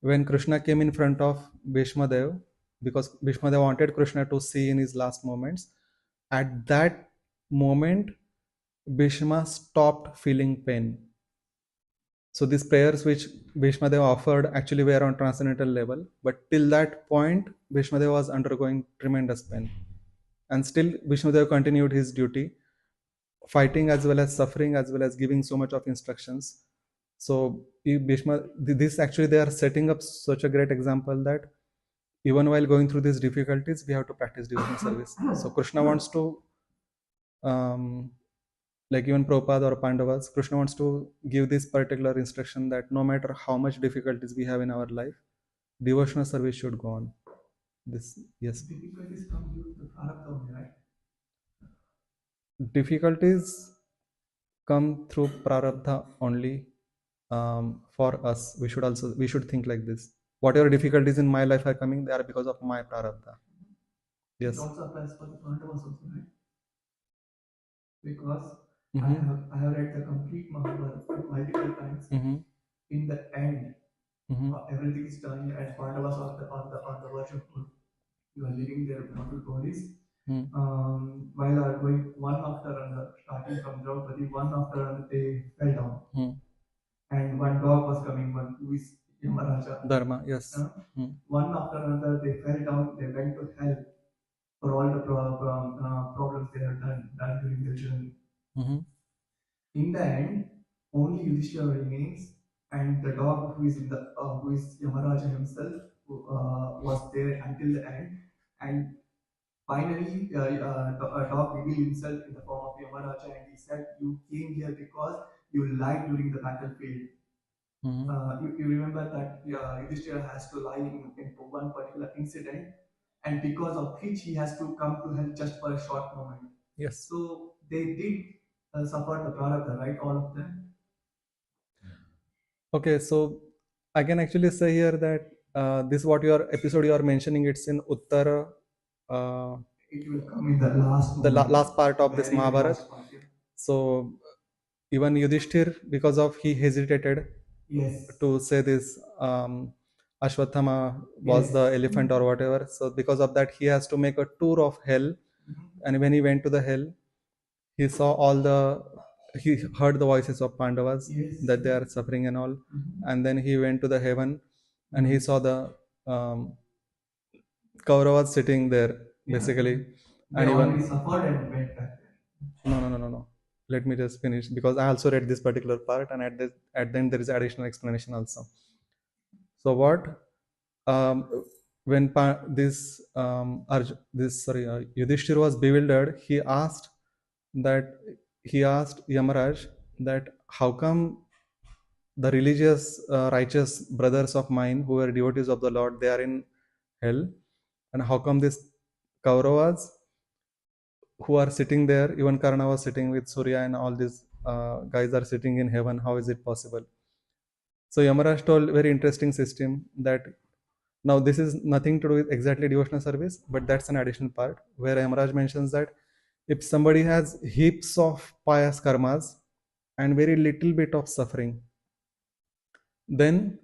when Krishna came in front of Bhishma Dev, because Bhishma Dev wanted Krishna to see in his last moments, at that moment, Bhishma stopped feeling pain. So these prayers which Bhishmadev offered actually were on transcendental level, but till that point, Bhishmadev was undergoing tremendous pain. And still Bhishmadev continued his duty, fighting as well as suffering as well as giving so much of instructions. So this actually they are setting up such a great example that even while going through these difficulties, we have to practice devotional service. So Krishna wants to um, like even Prabhupada or Pandavas, Krishna wants to give this particular instruction that no matter how much difficulties we have in our life, devotional service should go on. This, yes. Difficulties come due to the prarabdha only, right? Difficulties come through prarabdha only. For us, we should think like this. Whatever difficulties in my life are coming, they are because of my prarabdha. Yes. It also applies for the Pandavas also, right? Because Mm-hmm. I have read the complete Mahabharata multiple times. Mm-hmm. In the end, Mm-hmm. everything is done, and Pandavas are on the verge of good. You are leaving their mortal bodies. While are going one after another, starting from Draupadi, one after another, they fell down. And one dog was coming, one who is Yamaraja. Dharma, yes. One after another, they fell down, they went to hell for all the problems they have done during their journey. In the end, only Yudhishthira remains, and the dog who is who is Yamaraja himself was there until the end. And finally, a dog revealed himself in the form of Yamaraja, and he said, "You came here because you lied during the battlefield." You remember that Yudhishthira has to lie in one particular incident, and because of which he has to come to hell just for a short moment. Yes. So they did suffer the prarabdha, right? All of them. Okay, so I can actually say here that this what your episode you are mentioning, it's in Uttara. It will come in the last last part of this Mahabharata. So even Yudhishthir, because of he hesitated to say this Ashwathama was the elephant or whatever. So because of that, he has to make a tour of hell. And when he went to the hell, he saw he heard the voices of Pandavas that they are suffering and all. And then he went to the heaven and he saw the Kauravas sitting there basically. They already suffered and went back there. No. Let me just finish because I also read this particular part, and at the end there is additional explanation also. So what? When Yudhishthir was bewildered, he asked Yamaraj that how come the religious, righteous brothers of mine who were devotees of the Lord, they are in hell, and how come these Kauravas who are sitting there, even Karna was sitting with Surya and all these guys are sitting in heaven, how is it possible? So Yamaraj told very interesting system that now this is nothing to do with exactly devotional service, but that's an additional part where Yamaraj mentions that if somebody has heaps of pious karmas and very little bit of suffering, then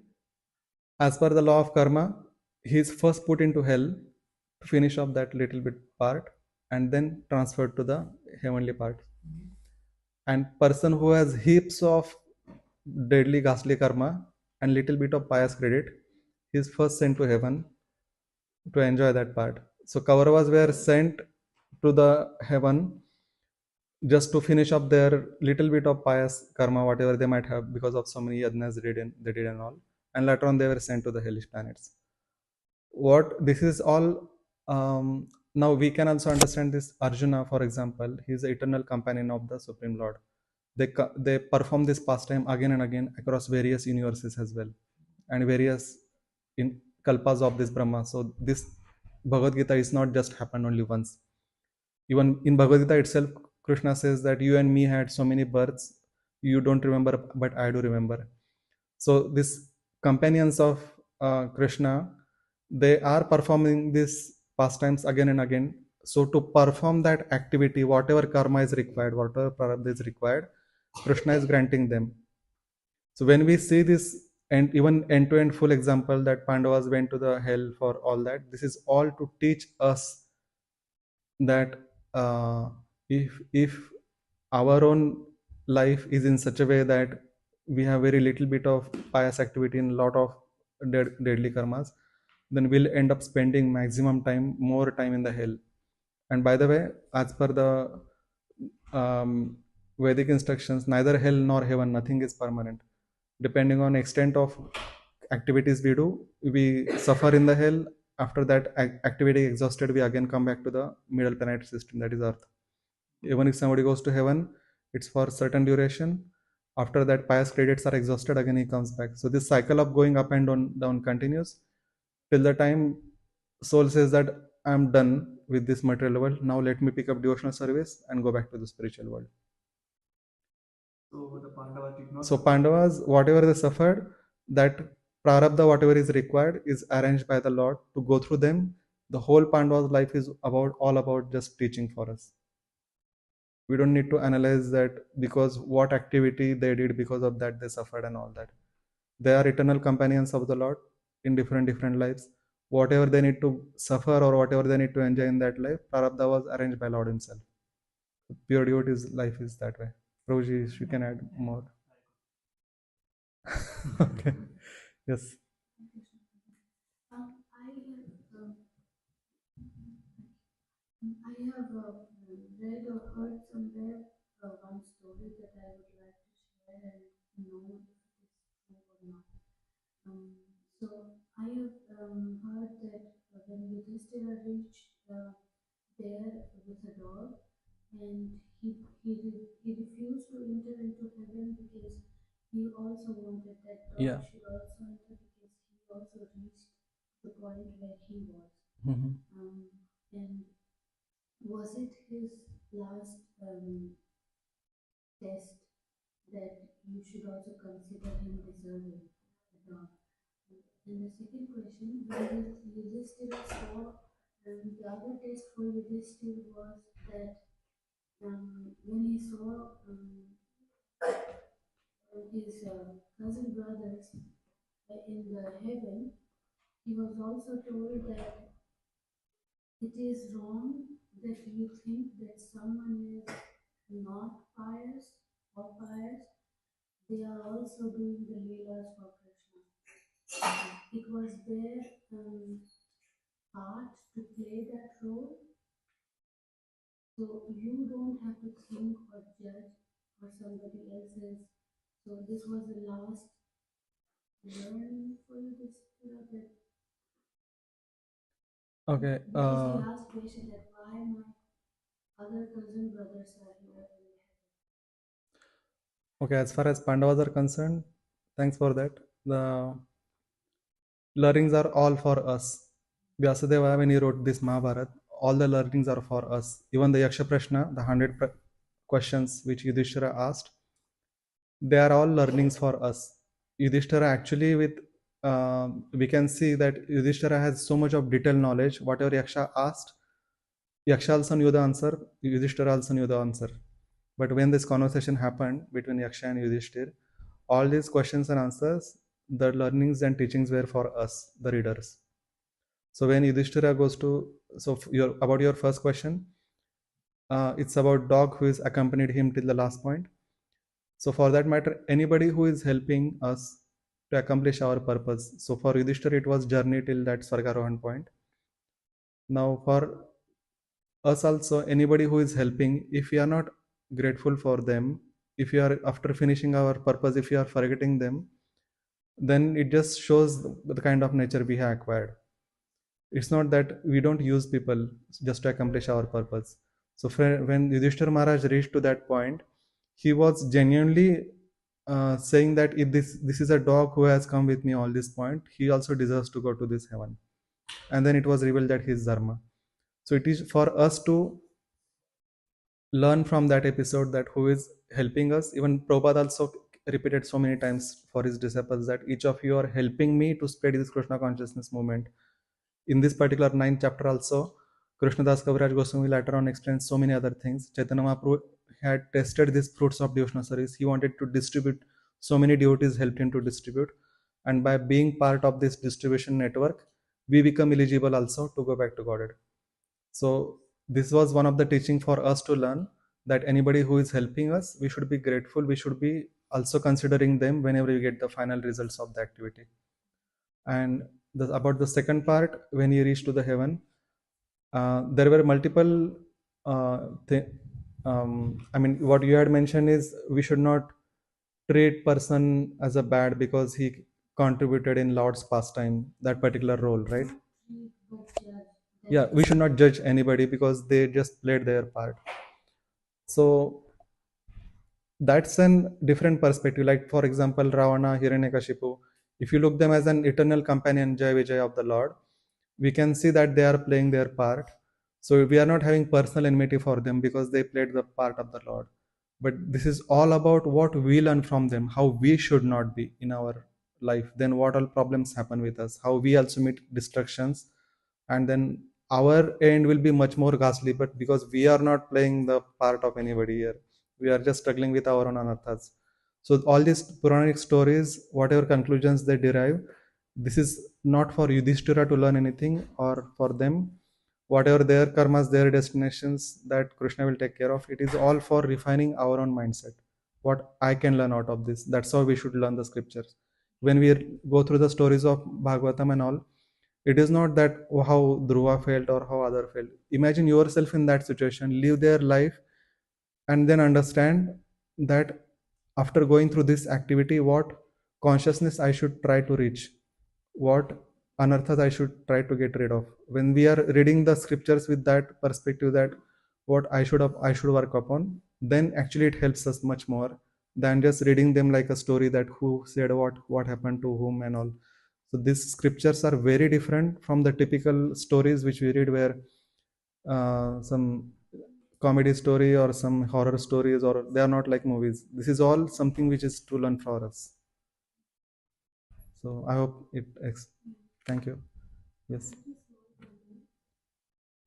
as per the law of karma, he is first put into hell to finish off that little bit part and then transferred to the heavenly part. And person who has heaps of deadly ghastly karma and little bit of pious credit, he is first sent to heaven to enjoy that part. So Kauravas were sent to the heaven just to finish up their little bit of pious karma, whatever they might have because of so many yajnas they did and all. And later on, they were sent to the hellish planets. What this is all. Now we can also understand this Arjuna, for example. He is the eternal companion of the Supreme Lord. They perform this pastime again and again across various universes as well, and various in kalpas of this Brahma. So this Bhagavad Gita is not just happened only once. Even in Bhagavad Gita itself, Krishna says that you and me had so many births, you don't remember, but I do remember. So these companions of Krishna, they are performing these pastimes again and again. So to perform that activity, whatever karma is required, whatever prarabdha is required, Krishna is granting them. So when we see this and even end-to-end full example that Pandavas went to the hell for all that, this is all to teach us that if our own life is in such a way that we have very little bit of pious activity and a lot of deadly karmas, then we'll end up spending maximum time, more time in the hell. And by the way, as per the um, Vedic instructions, neither hell nor heaven, nothing is permanent. Depending on extent of activities we do, we suffer in the hell. After that activity exhausted, we again come back to the middle planet system, that is Earth. Even if somebody goes to heaven, it's for certain duration. After that, pious credits are exhausted, again he comes back. So this cycle of going up and down continues till the time soul says that I'm done with this material world. Now let me pick up devotional service and go back to the spiritual world. So Pandavas, whatever they suffered, that prarabdha, whatever is required, is arranged by the Lord to go through them. The whole Pandavas' life is about all about just teaching for us. We don't need to analyze that because what activity they did, because of that they suffered and all that. They are eternal companions of the Lord in different lives. Whatever they need to suffer or whatever they need to enjoy in that life, prarabdha was arranged by Lord Himself. Pure devotee's life is that way. Prabhuji, if you can add more. Okay. Yes. I have read or heard somewhere one story that I would like to share and know if it is true or not. So I have heard that when Yudhishthira reached there with a dog, and he refused to enter into heaven because he also wanted that dog Yeah. should also enter because he also reached the point where he was. Mhm. And was it his last test that you should also consider him deserving the dog? And the second question, when Yudhishthira saw, the other test for Yudhishthira was that when he saw his cousin brothers in the heaven, he was also told that it is wrong that you think that someone is not pious or pious. They are also doing the leelas for Krishna. It was their part to play that role. So you don't have to think or judge for somebody else's. So this was the last learning for you, this that Okay. this is the last question that why my other cousin brothers are here. Okay. As far as Pandavas are concerned, thanks for that. The learnings are all for us. Vyasadeva, when he wrote this Mahabharata, all the learnings are for us. Even the Yaksha Prashna, the 100 questions which Yudhishthira asked, they are all learnings for us. Yudhishthira actually, we can see that Yudhishthira has so much of detailed knowledge. Whatever Yaksha asked, Yaksha also knew the answer, Yudhishthira also knew the answer. But when this conversation happened between Yaksha and Yudhishthir, all these questions and answers, the learnings and teachings were for us, the readers. So when Yudhishthira goes to, about your first question, it's about dog who is accompanied him till the last point. So for that matter, anybody who is helping us to accomplish our purpose. So for Yudhishthir it was journey till that Swargarohan point. Now for us also, anybody who is helping, if we are not grateful for them, if you are after finishing our purpose, if you are forgetting them, then it just shows the kind of nature we have acquired. It's not that we don't use people just to accomplish our purpose. So when Yudhishthir Maharaj reached to that point, he was genuinely saying that if this is a dog who has come with me all this point, he also deserves to go to this heaven. And then it was revealed that he is Dharma. So it is for us to learn from that episode that who is helping us. Even Prabhupada also repeated so many times for his disciples that each of you are helping me to spread this Krishna consciousness movement. In this particular ninth chapter also, Krishnadas Kaviraj Goswami later on explains so many other things. Chaitanya Mahaprabhu had tested these fruits of devotional service. He wanted to distribute, so many devotees helped him to distribute. And by being part of this distribution network, we become eligible also to go back to Godhead. So this was one of the teaching for us to learn, that anybody who is helping us, we should be grateful. We should be also considering them whenever we get the final results of the activity. And about the second part, when you reach to the heaven, there were multiple I mean, what you had mentioned is we should not treat person as a bad because he contributed in Lord's pastime, that particular role, right? But judge. Yeah, we should not judge anybody because they just played their part. So that's an different perspective. Like for example, Ravana, Hiranyakashipu, if you look them as an eternal companion, Jai Vijay of the Lord, we can see that they are playing their part. So we are not having personal enmity for them because they played the part of the Lord. But this is all about what we learn from them, how we should not be in our life. Then what all problems happen with us, how we also meet destructions, and then our end will be much more ghastly. But because we are not playing the part of anybody here, we are just struggling with our own anarthas. So all these Puranic stories, whatever conclusions they derive, this is not for Yudhishthira to learn anything, or for them, whatever their karmas, their destinations, that Krishna will take care of. It is all for refining our own mindset. What I can learn out of this. That's how we should learn the scriptures. When we go through the stories of Bhagavatam and all, it is not that how Dhruva felt or how other felt. Imagine yourself in that situation, live their life, and then understand that after going through this activity, what consciousness I should try to reach, what anarthas I should try to get rid of. When we are reading the scriptures with that perspective, that what I should work upon, then actually it helps us much more than just reading them like a story that who said what happened to whom and all. So these scriptures are very different from the typical stories which we read, where some comedy story or some horror stories, or they are not like movies. This is all something which is to learn for us. So I hope it. Thank you. Yes.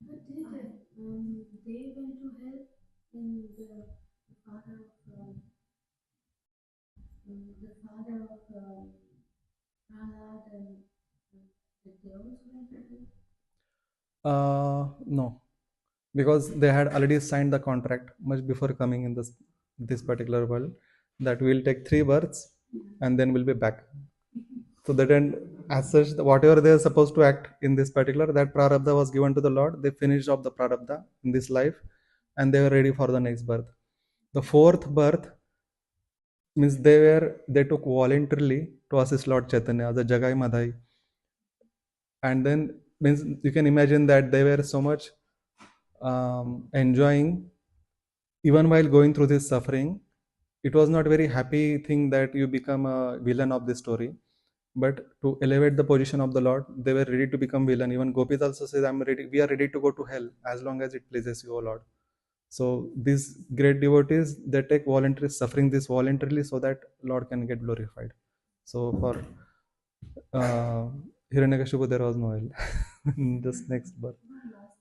But they went to help in the father of Prahlad and the girls went to help. No, because they had already signed the contract much before coming in this particular world, that we'll take 3 births and then we'll be back. So that, and as such, whatever they are supposed to act in this particular, that prarabdha was given to the Lord. They finished off the prarabdha in this life, and they were ready for the next birth. The fourth birth means they took voluntarily to assist Lord Chaitanya as a Jagai Madhai, and then means you can imagine that they were so much enjoying even while going through this suffering. It was not very happy thing that you become a villain of this story, but to elevate the position of the Lord, they were ready to become villain. Even Gopis also says, "I'm ready. We are ready to go to hell as long as it pleases you, O Lord." So these great devotees, they take voluntary suffering this voluntarily so that Lord can get glorified. So for uh, Hiranyakashipu, there was no hell. This next birth. One last.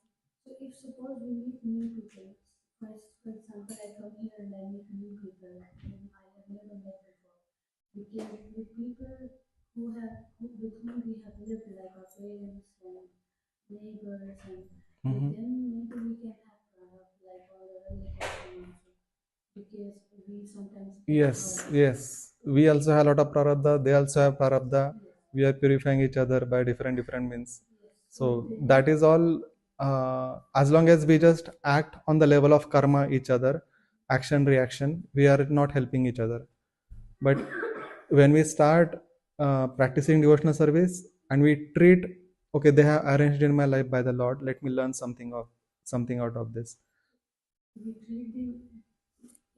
So if suppose we meet new people, for example, I come here and I meet new people whom I have never met before. We can meet people with whom we have lived, like our parents and neighbors, and with Mhm. them maybe we can have like all the relatives and also. because we sometimes Yes, yes. We also have a lot of prarabdha. They also have prarabdha. We are purifying each other by different means. So that is all. As long as we just act on the level of karma each other, action reaction, we are not helping each other. But when we start practicing devotional service and we treat, okay, they have arranged in my life by the Lord. Let me learn something out of this. we treat them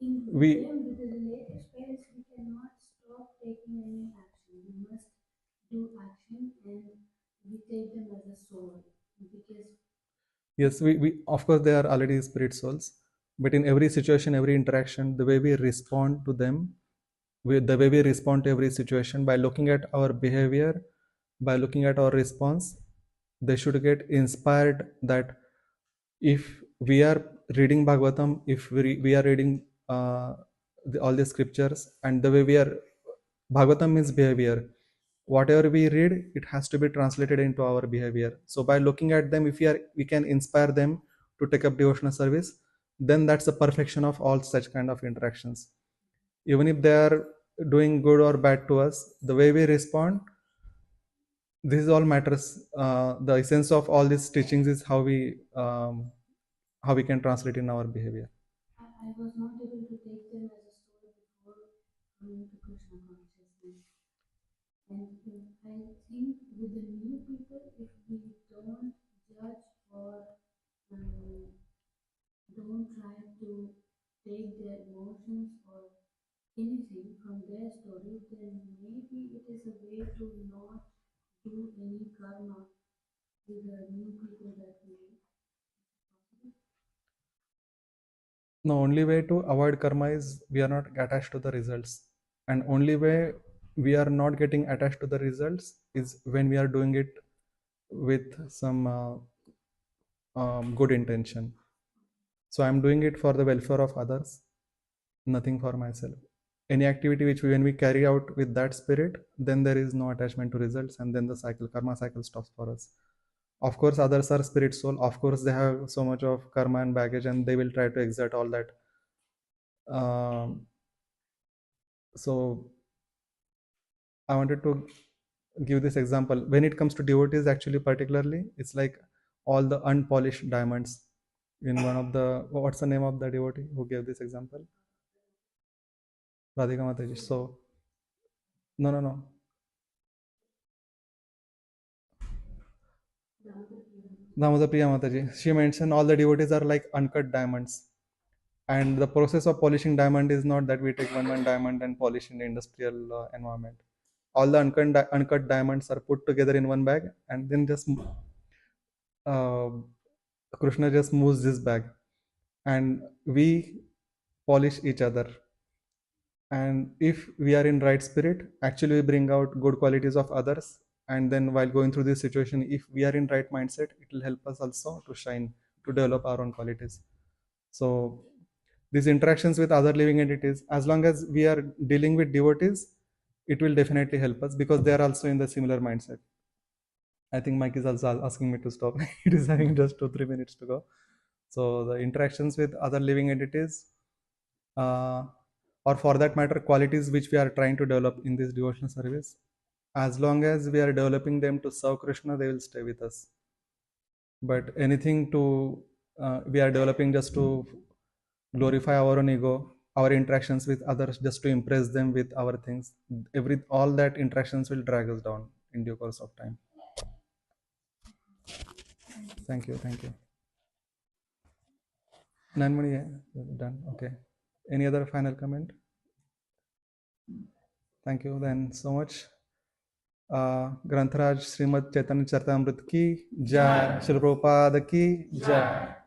in We them with the related spirits, we cannot stop taking any action. We must do action and we take them as a soul because Yes, we of course they are already spirit souls, but in every situation, every interaction, the way we respond to them, the way we respond to every situation by looking at our behavior, by looking at our response, they should get inspired that if we are reading Bhagavatam, if we are reading all the scriptures, and the way we are, Bhagavatam means behavior. Whatever we read, it has to be translated into our behavior. So by looking at them, if we can inspire them to take up devotional service, then that's the perfection of all such kind of interactions. Even if they are doing good or bad to us, the way we respond, this is all matters. The essence of all these teachings is how we can translate in our behavior. I was not able to take them as a soul before coming to Krishna consciousness. And I think with the new people, if we don't judge or um, don't try to take their emotions or anything from their story, then maybe it is a way to not do any karma with the new people that we meet. The only way to avoid karma is we are not attached to the results. And only way we are not getting attached to the results is when we are doing it with some good intention. So I'm doing it for the welfare of others, nothing for myself. Any activity which when we carry out with that spirit, then there is no attachment to results, and then the cycle, karma cycle stops for us. Of course, others are spirit soul. Of course, they have so much of karma and baggage, and they will try to exert all that. So I wanted to give this example. When it comes to devotees, actually, particularly, it's like all the unpolished diamonds. In one of the, what's the name of the devotee who gave this example? Radhika Mataji. So, no, no, no. Damodar Priya Mataji. She mentioned all the devotees are like uncut diamonds. And the process of polishing diamond is not that we take one diamond and polish in the industrial environment. All the uncut diamonds are put together in one bag, and then just uh, Krishna just moves this bag, and we polish each other. And if we are in right spirit, actually we bring out good qualities of others. And then while going through this situation, if we are in right mindset, it will help us also to shine, to develop our own qualities. So these interactions with other living entities, as long as we are dealing with devotees, it will definitely help us because they are also in the similar mindset. I think Mike is also asking me to stop. It is having just 2 3 minutes to go. So the interactions with other living entities, uh, or for that matter, qualities which we are trying to develop in this devotional service, as long as we are developing them to serve Krishna, they will stay with us. But anything to we are developing just to glorify our own ego, our interactions with others just to impress them with our things, all that interactions will drag us down in due course of time. Thank you, thank you. 9 money, done. Okay. Any other final comment? Thank you then so much. ग्रंथराज Shrimad चैतन्य चरितामृत की जय, श्री प्रभुपाद की जय.